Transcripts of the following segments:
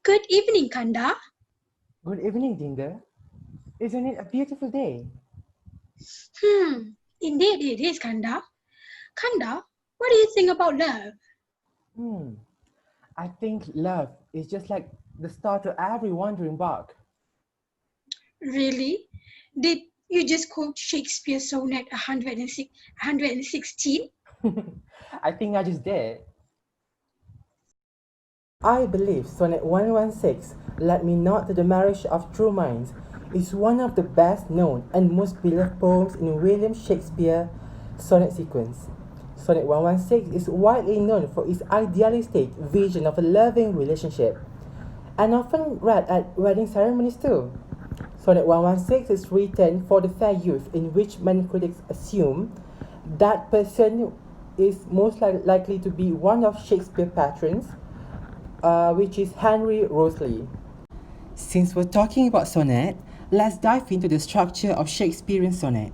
Good evening, Kanda. Good evening, Dinda. Isn't it a beautiful day? Indeed it is, Kanda. Kanda, what do you think about love? Hmm. I think love is just like the start to every wandering bug. Really? Did you just quote Shakespeare Sonnet 116? I think I just did. I believe Sonnet 116, Let Me Not to the Marriage of True Minds, is one of the best known and most beloved poems in William Shakespeare's sonnet sequence. Sonnet 116 is widely known for its idealistic vision of a loving relationship, and often read at wedding ceremonies too. Sonnet 116 is written for the fair youth, in which many critics assume that person is most likely to be one of Shakespeare's patrons, which is Henry Roseley. Since we're talking about sonnet, let's dive into the structure of Shakespearean sonnet.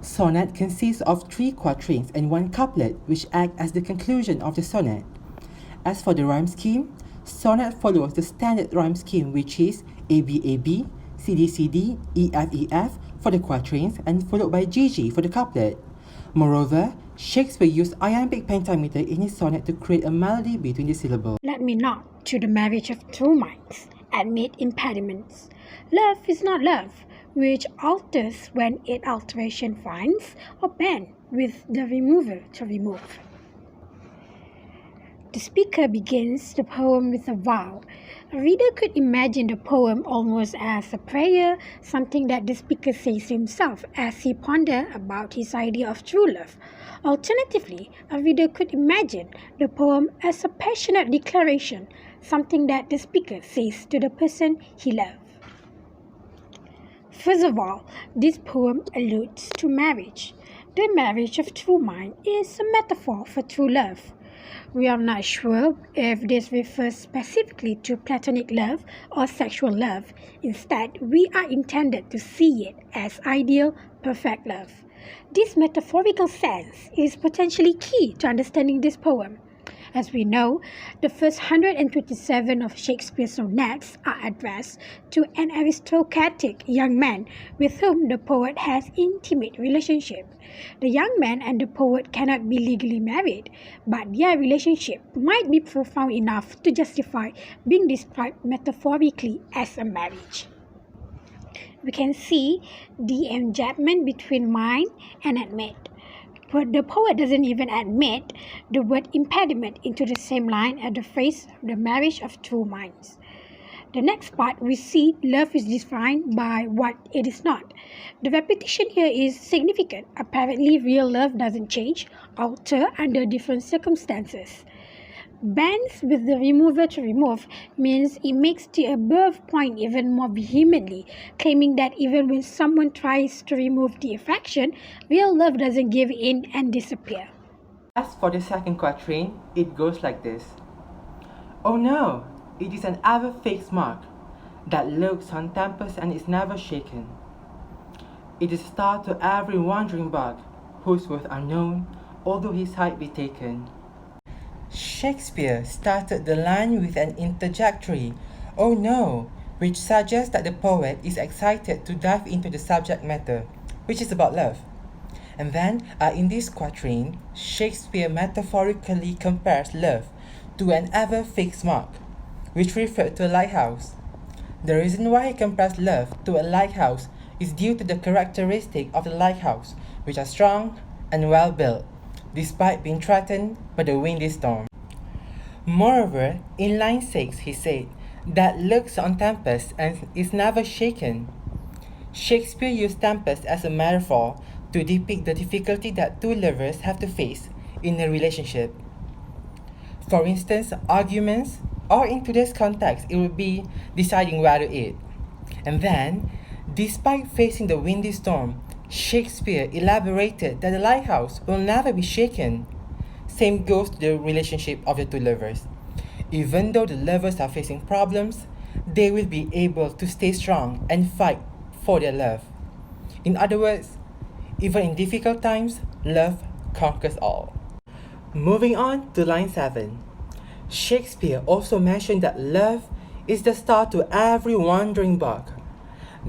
Sonnet consists of 3 quatrains and 1 couplet, which act as the conclusion of the sonnet. As for the rhyme scheme, sonnet follows the standard rhyme scheme, which is ABAB, CDCD, EFEF for the quatrains, and followed by GG for the couplet. Moreover, Shakespeare used iambic pentameter in his sonnet to create a melody between the syllables. Let me not, to the marriage of true minds, admit impediments. Love is not love, which alters when it alteration finds, or bend with the remover to remove. The speaker begins the poem with a vow. A reader could imagine the poem almost as a prayer, something that the speaker says to himself as he ponders about his idea of true love. Alternatively, a reader could imagine the poem as a passionate declaration, something that the speaker says to the person he loves. First of all, this poem alludes to marriage. The marriage of true mind is a metaphor for true love. We are not sure if this refers specifically to platonic love or sexual love. Instead, we are intended to see it as ideal, perfect love. This metaphorical sense is potentially key to understanding this poem. As we know, the first 127 of Shakespeare's sonnets are addressed to an aristocratic young man with whom the poet has intimate relationship. The young man and the poet cannot be legally married, but their relationship might be profound enough to justify being described metaphorically as a marriage. We can see the enjambment between mind and admit. But the poet doesn't even admit the word impediment into the same line as the phrase the marriage of true minds. The next part, we see love is defined by what it is not. The repetition here is significant. Apparently, real love doesn't change, alter under different circumstances. Bends with the remover to remove means it makes the above point even more vehemently, claiming that even when someone tries to remove the affection, real love doesn't give in and disappear. As for the second quatrain, it goes like this. Oh no, it is an ever-fixed mark that looks on tempest and is never shaken. It is a star to every wandering bug, whose worth unknown, although his height be taken. Shakespeare started the line with an interjectory, oh no, which suggests that the poet is excited to dive into the subject matter, which is about love. And then, in this quatrain, Shakespeare metaphorically compares love to an ever-fixed mark, which referred to a lighthouse. The reason why he compares love to a lighthouse is due to the characteristic of the lighthouse, which are strong and well built, despite being threatened by the windy storm. Moreover, in line 6 he said, that looks on tempest and is never shaken. Shakespeare used tempest as a metaphor to depict the difficulty that two lovers have to face in a relationship. For instance, arguments, or in today's context, it would be deciding where to eat. And then, despite facing the windy storm, Shakespeare elaborated that the lighthouse will never be shaken. Same goes to the relationship of the two lovers. Even though the lovers are facing problems, they will be able to stay strong and fight for their love. In other words, even in difficult times, love conquers all. Moving on to line 7. Shakespeare also mentioned that love is the star to every wandering bug.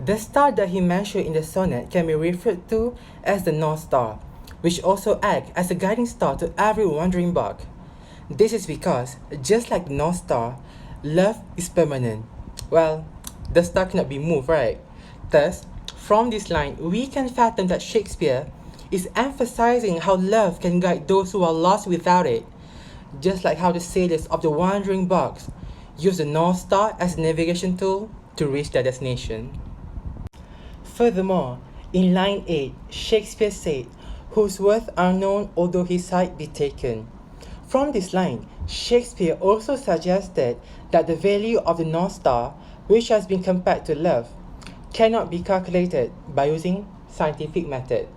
The star that he mentioned in the sonnet can be referred to as the North Star, which also acts as a guiding star to every wandering bug. This is because, just like the North Star, love is permanent. Well, the star cannot be moved, right? Thus, from this line, we can fathom that Shakespeare is emphasizing how love can guide those who are lost without it, just like how the sailors of the wandering barks use the North Star as a navigation tool to reach their destination. Furthermore, in line 8, Shakespeare said, "Whose worth are known although his sight be taken." From this line, Shakespeare also suggested that the value of the North Star, which has been compared to love, cannot be calculated by using scientific method.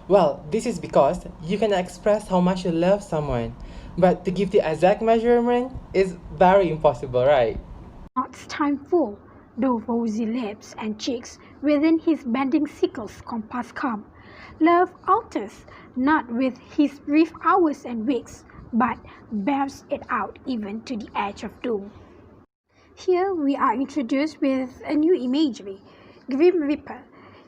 Well, this is because you can express how much you love someone, but to give the exact measurement is very impossible, right? Not's time full, though rosy lips and cheeks within his bending sickle's compass come. Love alters, not with his brief hours and weeks, but bears it out even to the edge of doom. Here we are introduced with a new imagery, Grim Reaper.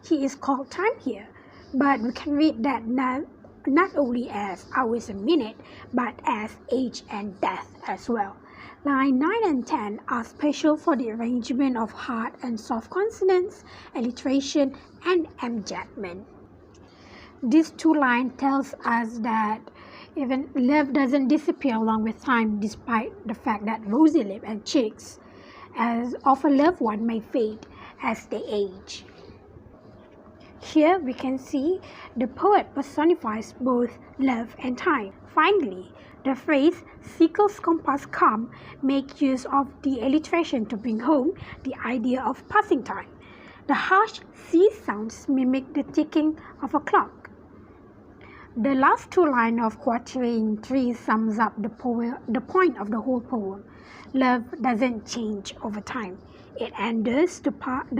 He is called time here, but we can read that not only as hours and minute, but as age and death as well. Line 9 and 10 are special for the arrangement of hard and soft consonants, alliteration, and emjacment. These two lines tells us that even love doesn't disappear along with time, despite the fact that rosy lip and cheeks as of a loved one may fade as they age. Here we can see the poet personifies both love and time. Finally, the phrase "sickle's compass come" make use of the alliteration to bring home the idea of passing time. The harsh C sounds mimic the ticking of a clock. The last two lines of quatrain 3 sums up the point of the whole poem. Love doesn't change over time. It endures the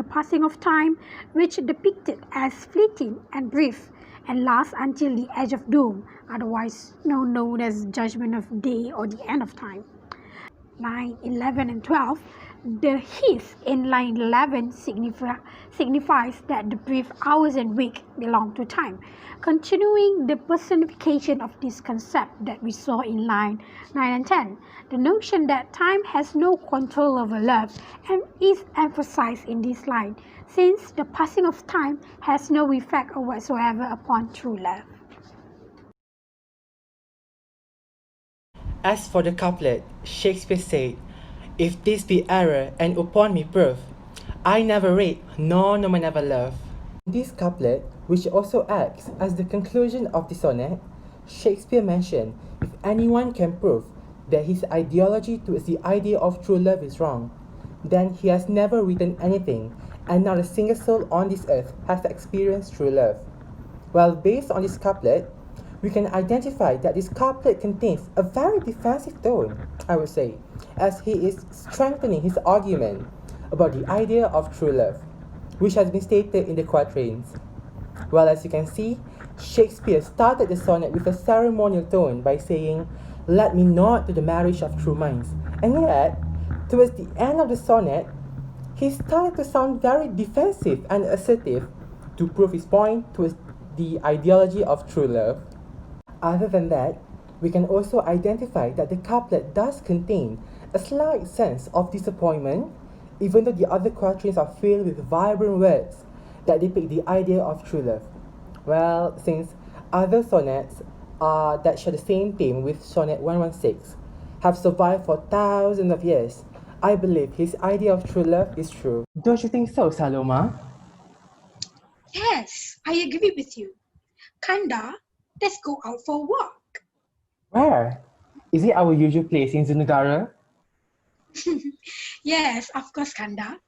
passing of time, which depicted as fleeting and brief, and lasts until the edge of doom, otherwise known as judgment of day or the end of time. Line 11 and 12, the his in line 11 signifies that the brief hours and weeks belong to time, continuing the personification of this concept that we saw in line 9 and 10. The notion that time has no control over love and is emphasized in this line, since the passing of time has no effect whatsoever upon true love. As for the couplet, Shakespeare said, "If this be error and upon me proof, I never rate, nor no man ever love." This couplet, which also acts as the conclusion of the sonnet, Shakespeare mentioned, if anyone can prove that his ideology towards the idea of true love is wrong, then he has never written anything, and not a single soul on this earth has experienced true love. Well, based on this couplet, we can identify that this couplet contains a very defensive tone, I would say, as he is strengthening his argument about the idea of true love, which has been stated in the quatrains. Well, as you can see, Shakespeare started the sonnet with a ceremonial tone by saying, "Let me not to the marriage of true minds." And yet, towards the end of the sonnet, he started to sound very defensive and assertive to prove his point towards the ideology of true love. Other than that, we can also identify that the couplet does contain a slight sense of disappointment, even though the other quatrains are filled with vibrant words that depict the idea of true love. Well, since other sonnets that share the same theme with Sonnet 116 have survived for thousands of years, I believe his idea of true love is true. Don't you think so, Saloma? Yes, I agree with you. Kanda, let's go out for a walk. Where? Is it our usual place in Zunagara? Yes, of course, Kanda.